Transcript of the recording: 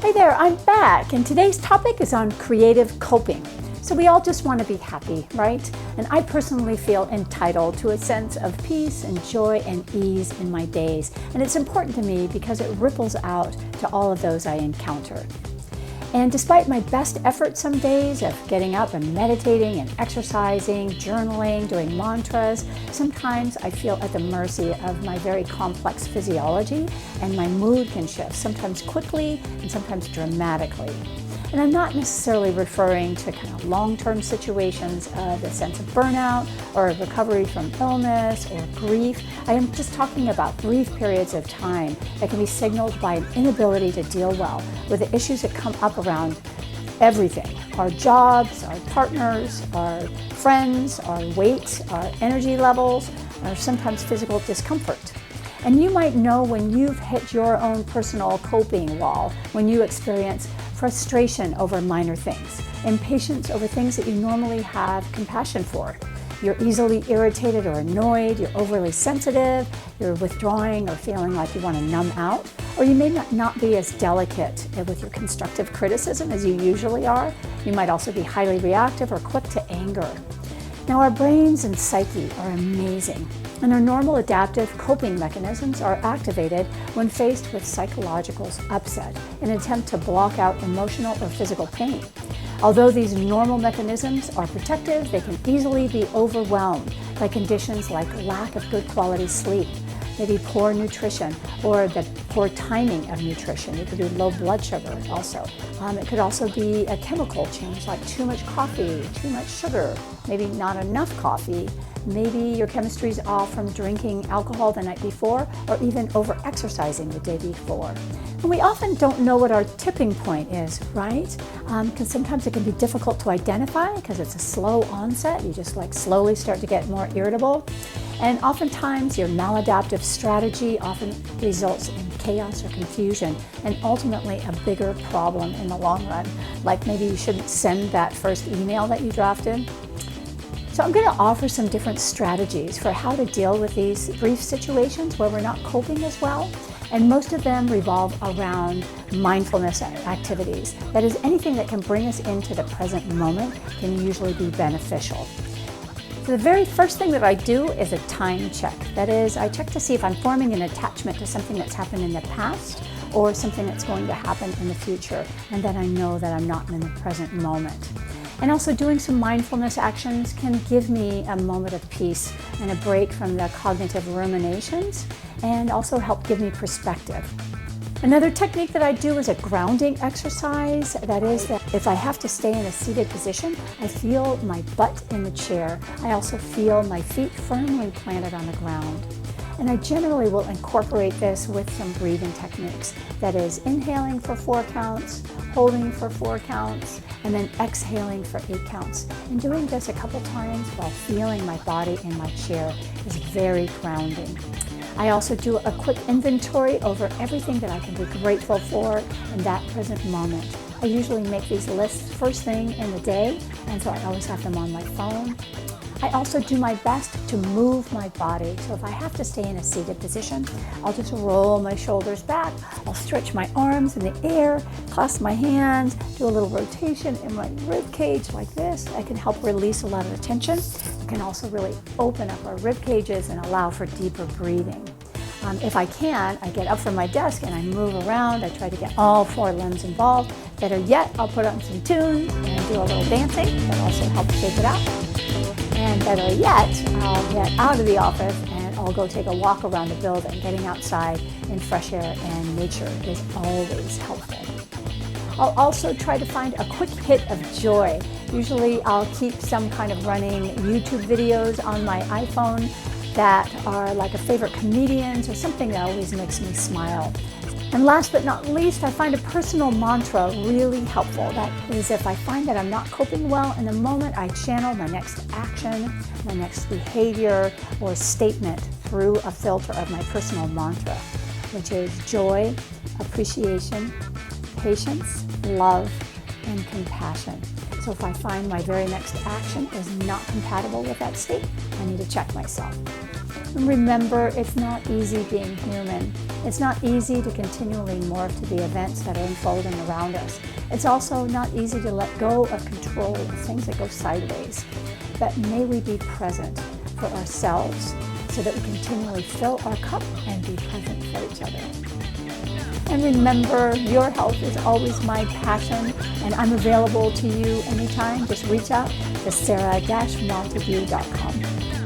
Hey there, I'm back, and today's topic is on creative coping. So we all just want to be happy, right? And I personally feel entitled to a sense of peace and joy and ease in my days. And it's important to me because it ripples out to all of those I encounter. And despite my best efforts some days of getting up and meditating and exercising, journaling, doing mantras, sometimes I feel at the mercy of my very complex physiology, and my mood can shift, sometimes quickly and sometimes dramatically. And I'm not necessarily referring to kind of long-term situations of a sense of burnout or a recovery from illness or grief. I am just talking about brief periods of time that can be signaled by an inability to deal well with the issues that come up around everything: our jobs, our partners, our friends, our weight, our energy levels, or sometimes physical discomfort. And you might know when you've hit your own personal coping wall, when you experience frustration over minor things, impatience over things that you normally have compassion for. You're easily irritated or annoyed, you're overly sensitive, you're withdrawing or feeling like you want to numb out, or you may not be as delicate with your constructive criticism as you usually are. You might also be highly reactive or quick to anger. Now, our brains and psyche are amazing, and our normal adaptive coping mechanisms are activated when faced with psychological upset in an attempt to block out emotional or physical pain. Although these normal mechanisms are protective, they can easily be overwhelmed by conditions like lack of good quality sleep, maybe poor nutrition, or the poor timing of nutrition. It could be low blood sugar also. It could also be a chemical change like too much coffee, too much sugar, maybe not enough coffee. Maybe your chemistry's off from drinking alcohol the night before, or even over-exercising the day before. And we often don't know what our tipping point is, right? Because sometimes it can be difficult to identify because it's a slow onset. You just slowly start to get more irritable. And oftentimes your maladaptive strategy often results in chaos or confusion, and ultimately a bigger problem in the long run. Like maybe you shouldn't send that first email that you drafted. So I'm going to offer some different strategies for how to deal with these brief situations where we're not coping as well. And most of them revolve around mindfulness activities. That is, anything that can bring us into the present moment can usually be beneficial. So the very first thing that I do is a time check. That is, I check to see if I'm forming an attachment to something that's happened in the past or something that's going to happen in the future, and then I know that I'm not in the present moment. And also, doing some mindfulness actions can give me a moment of peace and a break from the cognitive ruminations, and also help give me perspective. Another technique that I do is a grounding exercise. That is, that if I have to stay in a seated position, I feel my butt in the chair. I also feel my feet firmly planted on the ground. And I generally will incorporate this with some breathing techniques. That is, inhaling for 4 counts, holding for 4 counts, and then exhaling for 8 counts. And doing this a couple times while feeling my body in my chair is very grounding. I also do a quick inventory over everything that I can be grateful for in that present moment. I usually make these lists first thing in the day, and so I always have them on my phone. I also do my best to move my body. So if I have to stay in a seated position, I'll just roll my shoulders back, I'll stretch my arms in the air, clasp my hands, do a little rotation in my rib cage like this. That can help release a lot of the tension. It can also really open up our rib cages and allow for deeper breathing. If I can, I get up from my desk and I move around. I try to get all 4 limbs involved. Better yet, I'll put on some tunes and do a little dancing. That also helps shake it up. And better yet, I'll get out of the office and I'll go take a walk around the building. Getting outside in fresh air and nature is always helpful. I'll also try to find a quick hit of joy. Usually I'll keep some kind of running YouTube videos on my iPhone that are like a favorite comedians or something that always makes me smile. And last but not least, I find a personal mantra really helpful. That is, if I find that I'm not coping well in the moment, I channel my next action, my next behavior or statement through a filter of my personal mantra, which is joy, appreciation, patience, love, and compassion. So if I find my very next action is not compatible with that state, I need to check myself. And remember, it's not easy being human. It's not easy to continually morph to the events that are unfolding around us. It's also not easy to let go of control of things that go sideways. But may we be present for ourselves so that we continually fill our cup and be present for each other. And remember, your health is always my passion, and I'm available to you anytime. Just reach out to sarah-montague.com.